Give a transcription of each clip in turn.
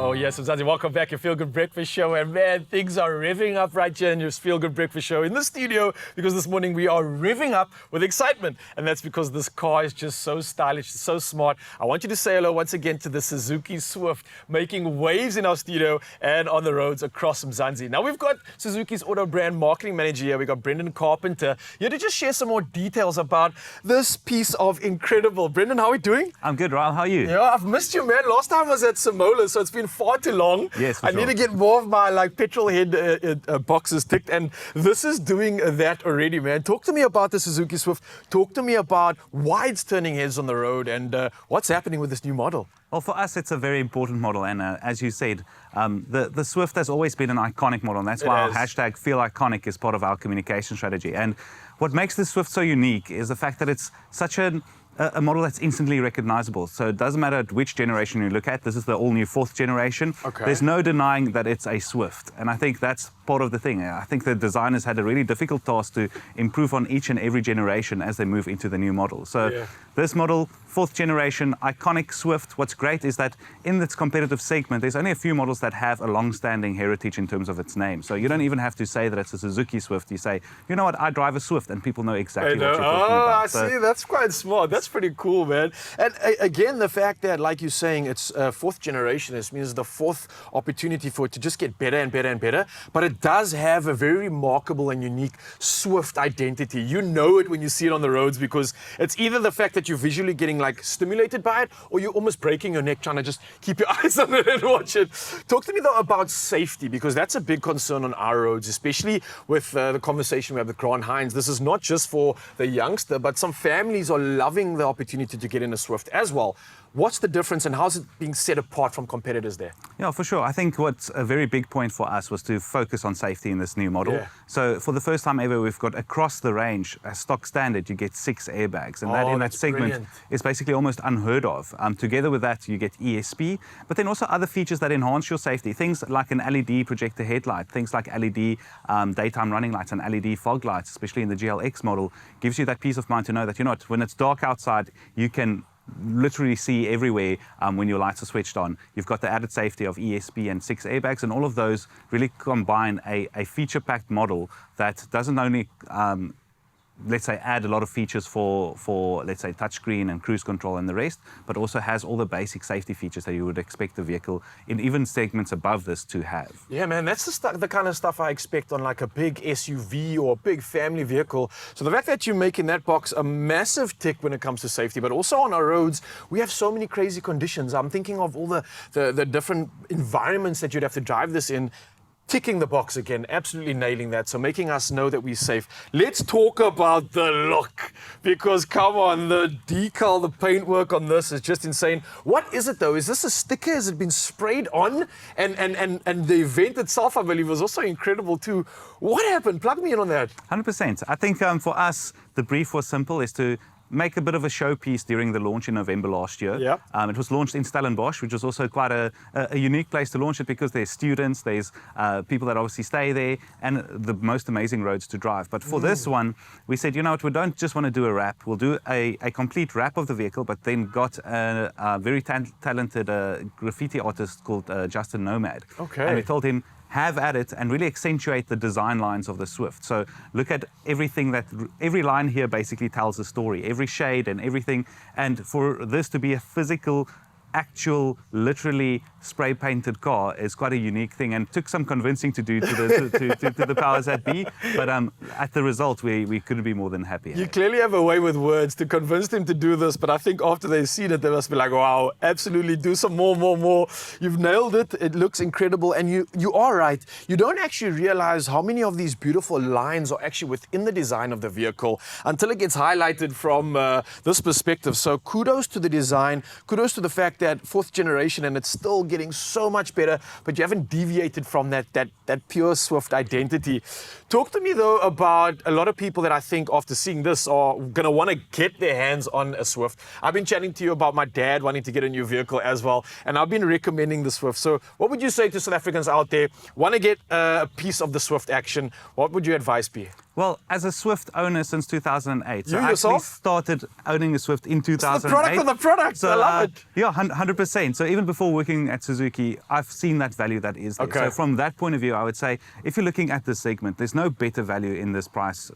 Oh yes, Mzansi, welcome back, your Feel Good Breakfast Show. And man, things are revving up right here in your Feel Good Breakfast Show in the studio, because this morning we are revving up with excitement. And that's because this car is just so stylish, so smart. I want you to say hello once again to the Suzuki Swift, making waves in our studio and on the roads across Mzansi. Now we've got Suzuki's auto brand marketing manager here. We've got Brendan Carpenter here to just share some more details about this piece of incredible. Brendan, how are we doing? I'm good, Ryle. How are you? Yeah, I've missed you, man. Last time I was at Samola, so it's been far too long. Yes, I need to get more of my petrol head boxes ticked, and this is doing that already, man. Talk to me about the Suzuki Swift. Talk to me about why it's turning heads on the road and what's happening with this new model. Well, for us, it's a very important model, and as you said, the Swift has always been an iconic model, and that's why our hashtag Feel Iconic is part of our communication strategy. And what makes the Swift so unique is the fact that it's such a model that's instantly recognizable. So it doesn't matter at which generation you look at. This is the all-new fourth generation. Okay. There's no denying that it's a Swift. And I think that's part of the thing. I think the designers had a really difficult task to improve on each and every generation as they move into the new model. So this model, fourth generation, iconic Swift. What's great is that in its competitive segment, there's only a few models that have a long-standing heritage in terms of its name. So you don't even have to say that it's a Suzuki Swift. You say, you know what, I drive a Swift, and people know exactly what you're talking about. I see. That's quite smart. That's pretty cool, man. And again, the fact that, like you're saying, it's fourth generation, this means the fourth opportunity for it to just get better and better and better. But it does have a very remarkable and unique Swift identity. You know it when you see it on the roads, because it's either the fact that you're visually getting stimulated by it, or you're almost breaking your neck trying to just keep your eyes on it and watch it. Talk to me though about safety, because that's a big concern on our roads, especially with the conversation we have with Grant Hines. This is not just for the youngster, but some families are loving the opportunity to get in a Swift as well. What's the difference, and how's it being set apart from competitors there? Yeah, for sure. I think what's a very big point for us was to focus on safety in this new model. Yeah. So for the first time ever, we've got across the range, as stock standard, you get 6 airbags. And that in that segment brilliant. is basically almost unheard of. Together with that, you get ESP, but then also other features that enhance your safety. Things like an LED projector headlight, things like LED daytime running lights and LED fog lights, especially in the GLX model, gives you that peace of mind to know that, you know what, when it's dark outside, you can literally see everywhere when your lights are switched on. You've got the added safety of ESP and 6 airbags, and all of those really combine a feature-packed model that doesn't only let's say, add a lot of features for let's say, touchscreen and cruise control and the rest, but also has all the basic safety features that you would expect the vehicle in even segments above this to have. Yeah, man, that's the kind of stuff I expect on a big SUV or a big family vehicle. So the fact that you make in that box a massive tick when it comes to safety, but also on our roads, we have so many crazy conditions. I'm thinking of all the different environments that you'd have to drive this in. Ticking the box again, absolutely nailing that. So making us know that we're safe. Let's talk about the look, because come on, the decal, the paintwork on this is just insane. What is it though? Is this a sticker? Has it been sprayed on? And the event itself, I believe, was also incredible too. What happened? Plug me in on that. 100%. I think for us, the brief was simple, is to make a bit of a showpiece during the launch in November last year. Yep. It was launched in Stellenbosch, which was also quite a unique place to launch it, because there's students, there's people that obviously stay there, and the most amazing roads to drive. But for this one, we said, you know what, we don't just want to do a wrap. We'll do a complete wrap of the vehicle, but then got a very talented graffiti artist called Justin Nomad. Okay. And we told him, have at it and really accentuate the design lines of the Swift. So look at everything every line here basically tells a story, every shade and everything. And for this to be a physical, actual, literally spray painted car is quite a unique thing, and took some convincing to do to the powers that be. But at the result, we couldn't be more than happy. You clearly have a way with words to convince them to do this, but I think after they've seen it, they must be like, wow, absolutely, do some more. You've nailed it. It looks incredible, and you are right. You don't actually realize how many of these beautiful lines are actually within the design of the vehicle until it gets highlighted from this perspective. So kudos to the design, kudos to the fact that fourth generation, and it's still getting so much better, but you haven't deviated from that pure Swift identity. Talk to me though about a lot of people that I think after seeing this are gonna want to get their hands on a Swift. I've been chatting to you about my dad wanting to get a new vehicle as well, and I've been recommending the Swift. So what would you say to South Africans out there want to get a piece of the Swift action? What would your advice be? Well, as a Swift owner since 2008. So You I actually yourself? started owning a Swift in 2008. the product of the product. I love it. Yeah, 100%. So even before working at Suzuki, I've seen that value that is there. Okay. So from that point of view, I would say if you're looking at this segment, there's no better value in this price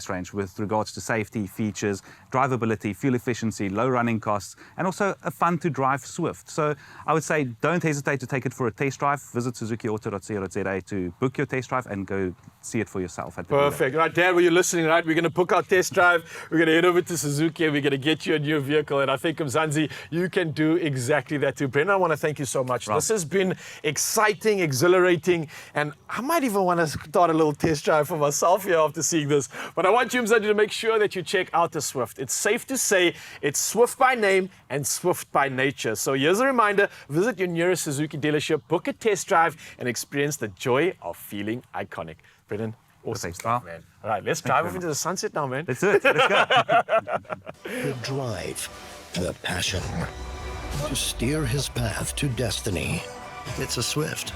range with regards to safety, features, drivability, fuel efficiency, low running costs, and also a fun to drive Swift. So I would say don't hesitate to take it for a test drive. Visit suzukiauto.co.za to book your test drive and go see it for yourself at the dealer. Perfect. Right, Dad, were you listening, right? We're going to book our test drive. We're going to head over to Suzuki and we're going to get you a new vehicle. And I think, Mzansi, you can do exactly that too. Brendan, I want to thank you so much. Right. This has been exciting, exhilarating, and I might even want to start a little test drive for myself here after seeing this. But I want you, Mzansi, to make sure that you check out the Swift. It's safe to say it's Swift by name and Swift by nature. So here's a reminder, visit your nearest Suzuki dealership, book a test drive, and experience the joy of feeling iconic. Brendan, awesome Perfect. stuff, man. All right, let's drive off into the sunset now, man. Let's do it. Let's go. The drive, the passion, to steer his path to destiny. It's a Swift.